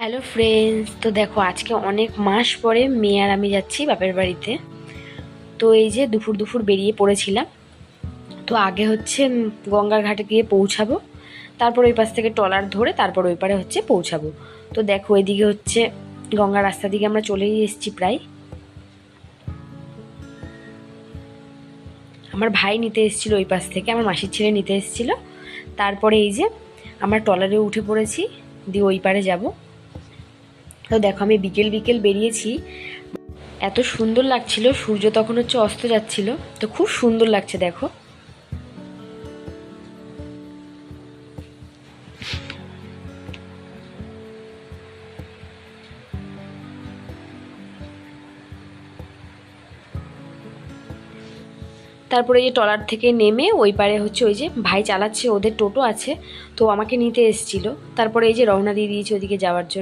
Hello friends, তো দেখো আজকে অনেক মাস পরে মেয়ে আর আমি যাচ্ছি বাপের বাড়িতে। তো এই যে দুপুর দুপুর বেরিয়ে পড়েছিলাম। তো আগে হচ্ছে গঙ্গার ঘাটে গিয়ে পৌঁছাবো, তারপর ওই পাশ থেকে ট্রলার ধরে তারপর ওই পারে হচ্ছে পৌঁছাবো। তো দেখো এদিকে হচ্ছে গঙ্গার রাস্তা দিকে আমরা চলেই এসেছি প্রায়। আমার ভাই নিতে এসেছিলো ওই পাশ থেকে, আমার মাসির ছেলে নিতে এসেছিলো। তারপরে এই যে আমরা ট্রলারে উঠে পড়েছি, দিয়ে ওই পারে যাব। তো দেখো আমি বিকেল বিকেল বেরিয়েছি, এত সুন্দর লাগছিল, সূর্য তখন হচ্ছে অস্ত যাচ্ছিল, তো খুব সুন্দর লাগছে দেখো। তারপরে এই যে ট্রলার থেকে নেমে ওই পারে হচ্ছে ওই যে ভাই চালাচ্ছে, ওদের টোটো আছে, তো আমাকে নিতে এসেছিল। তারপরে এই যে রওনা দিয়ে দিয়েছি ওদিকে যাওয়ার জন্য।